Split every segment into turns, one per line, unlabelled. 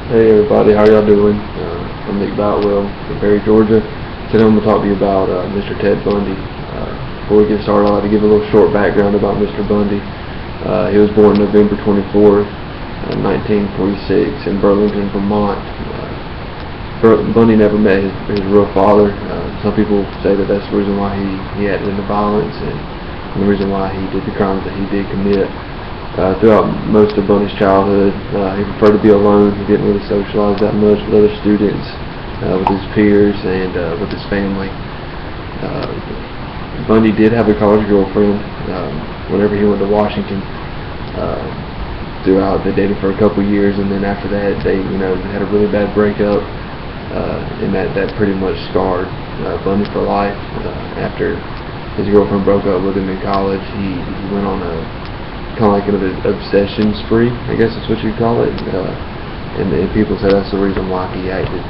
Hey everybody, how y'all doing? I'm Nick Boutwell from Perry, Georgia. Today I'm going to talk to you about Mr. Ted Bundy. Before we get started, I'd like to give a little short background about Mr. Bundy. He was born November 24th, 1946 in Burlington, Vermont. Bundy never met his real father. Some people say that that's the reason why he acted into violence and the reason why he did the crimes that he did commit. Throughout most of Bundy's childhood, he preferred to be alone. He didn't really socialize that much with other students, with his peers, and with his family. Bundy did have a college girlfriend whenever he went to Washington. They dated for a couple years, and then after that, they had a really bad breakup, and that pretty much scarred Bundy for life. After his girlfriend broke up with him in college, he went on a kind of like an obsession spree, I guess that's what you'd call it, and people say that's the reason why he acted,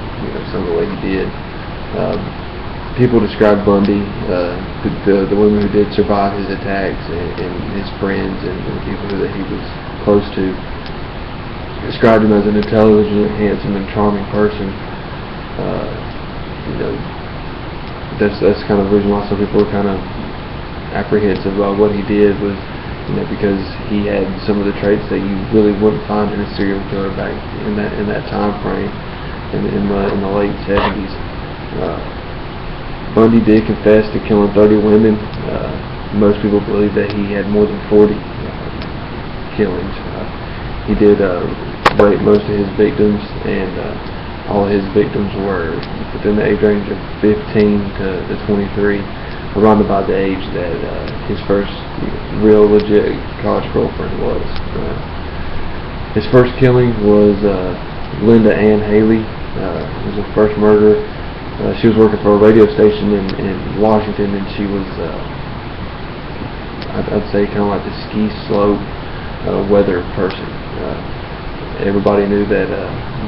some of the way he did. People describe Bundy, the women who did survive his attacks, and his friends and the people that he was close to, described him as an intelligent, handsome, and charming person. That's kind of the reason why some people were kind of apprehensive about what he did, was because he had some of the traits that you really wouldn't find in a serial killer back in that time frame, in the late 70s. Bundy did confess to killing 30 women. Most people believe that he had more than 40 killings. He did rape most of his victims, and all of his victims were within the age range of 15 to 23. Around about the age that his first real legit college girlfriend was. His first killing was Linda Ann Haley. It was her first murder. She was working for a radio station in Washington, and she was, I'd say, kind of like the ski slope weather person. Everybody knew that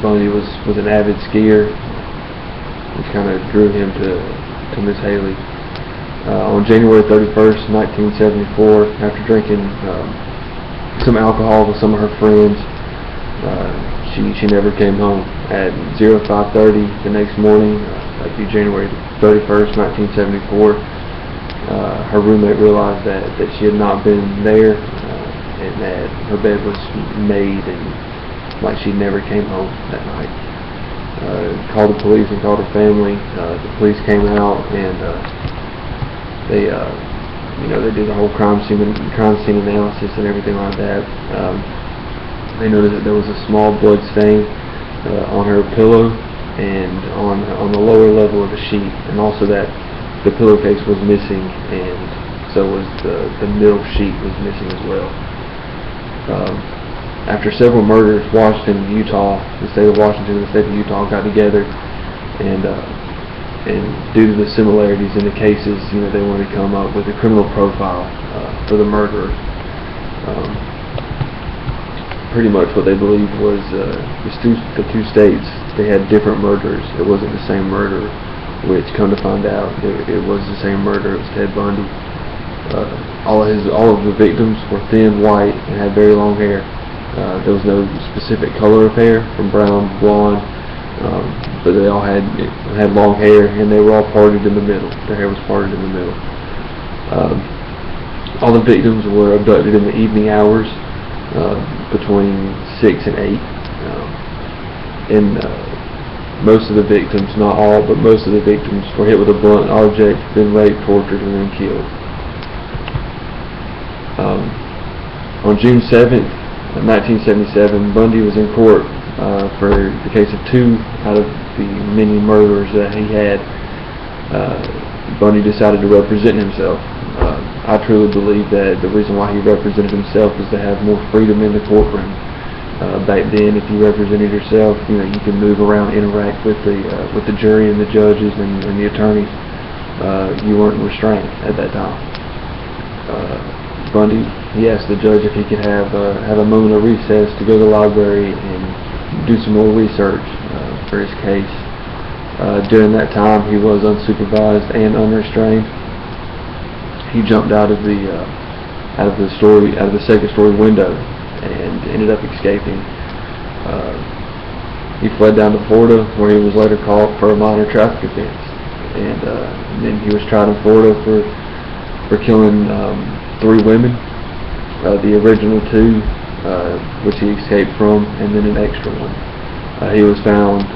Bundy was an avid skier, which kind of drew him to Miss Haley. On January 31st, 1974, after drinking some alcohol with some of her friends, she never came home. At 05:30 the next morning, that'd be January 31st, 1974, her roommate realized that she had not been there, and that her bed was made, and like she never came home that night. Called the police and called her family. The police came out, and they did the whole crime scene analysis and everything like that. They noticed that there was a small blood stain on her pillow and on the lower level of the sheet, and also that the pillowcase was missing, and so was the middle sheet was missing as well. After several murders, Washington and Utah, the state of Washington and the state of Utah got together, and due to the similarities in the cases, they wanted to come up with a criminal profile for the murderers. Pretty much what they believed was the two states, they had different murderers. It wasn't the same murderer, which, come to find out, it was the same murderer. It was Ted Bundy. All of the victims were thin, white, and had very long hair. There was no specific color of hair, from brown, blonde. But they all had long hair, and they were all parted in the middle. Their hair was parted in the middle. All the victims were abducted in the evening hours, between 6 and 8. Most of the victims, not all, but most of the victims were hit with a blunt object, then raped, tortured, and then killed. On June 7th, 1977, Bundy was in court for the case of 2 out of the many murderers that he had. Bundy decided to represent himself. I truly believe that the reason why he represented himself was to have more freedom in the courtroom. Back then, if you represented yourself, you could move around, interact with the jury and the judges and the attorneys. You weren't restrained at that time. Bundy, he asked the judge if he could have a moment of recess to go to the library and do some more research for his case. During that time, he was unsupervised and unrestrained. He jumped out of the second story window and ended up escaping. he fled down to Florida, where he was later caught for a minor traffic offense. And then he was tried in Florida for killing 3 women, the original 2, which he escaped from, and then an extra one. He was found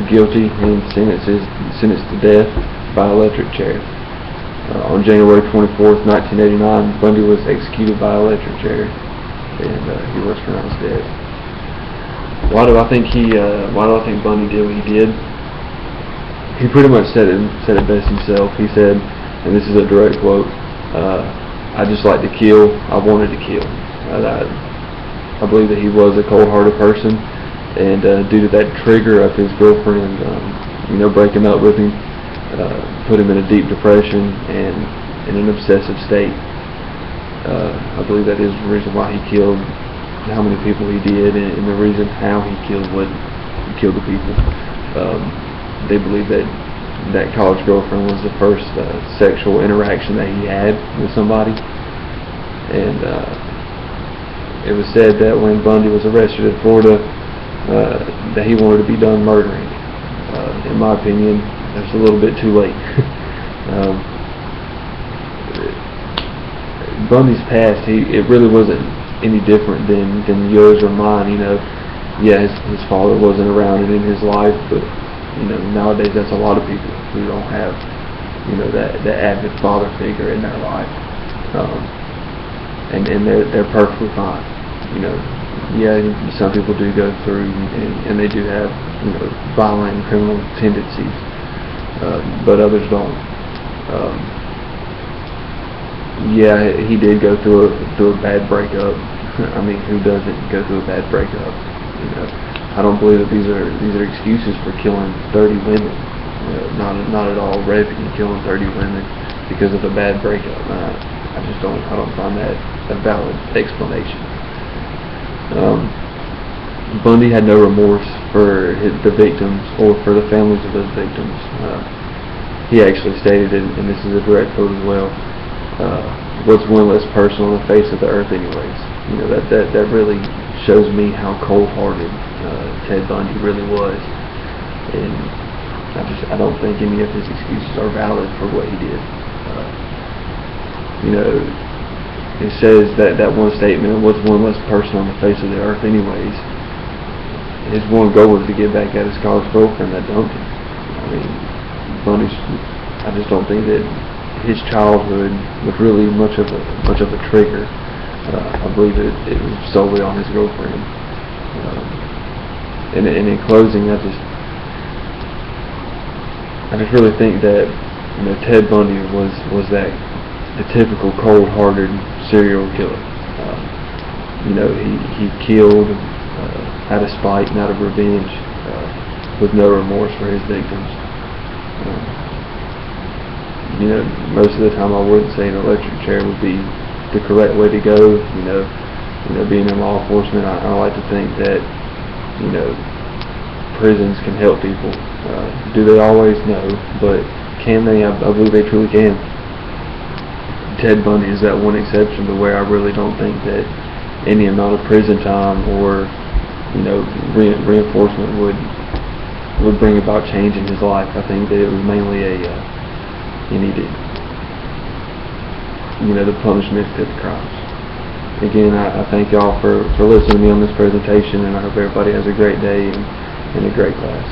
guilty and sentenced to death by electric chair. On January 24th, 1989, Bundy was executed by electric chair, and he was pronounced dead. Why do I think Bundy did what he did? He pretty much said it best himself. He said, and this is a direct quote, "I just like to kill. I wanted to kill." I believe that he was a cold-hearted person, and due to that trigger of his girlfriend, breaking up with him, put him in a deep depression and in an obsessive state. I believe that is the reason why he killed how many people he did, and the reason how he killed the people. They believe that college girlfriend was the first sexual interaction that he had with somebody, and it was said that when Bundy was arrested in Florida, that he wanted to be done murdering. In my opinion, that's a little bit too late. Bundy's past, it really wasn't any different than yours or mine. Yeah, his father wasn't around and in his life, but nowadays that's a lot of people who don't have that avid father figure in their life, and they're perfectly fine. Yeah, some people do go through and they do have violent and criminal tendencies, but others don't. Yeah, he did go through a bad breakup. I mean, who doesn't go through a bad breakup? I don't believe that these are excuses for killing 30 women. Not at all. Raping and killing 30 women because of a bad breakup. I don't find that a valid explanation. Bundy had no remorse for the victims or for the families of those victims. He actually stated, and this is a direct quote as well, "What's one less person on the face of the earth anyways?" That really shows me how cold-hearted Ted Bundy really was, and I don't think any of his excuses are valid for what he did. It says that one statement, "What's one less person on the face of the earth anyways?" His one goal was to get back at his college girlfriend that dumped him. I mean, I just don't think that his childhood was really much of a trigger. I believe it was solely on his girlfriend. And in closing, I just really think that Ted Bundy was the typical cold-hearted serial killer. He killed out of spite and out of revenge, with no remorse for his victims. Most of the time I wouldn't say an electric chair would be the correct way to go. Being in law enforcement, I like to think that prisons can help people. Do they always? No, but can they? I believe they truly can. Ted Bundy is that one exception to where I really don't think that any amount of prison time or reinforcement would bring about change in his life. I think that it was mainly he needed the punishment to the crimes. Again, I thank y'all for listening to me on this presentation, and I hope everybody has a great day and a great class.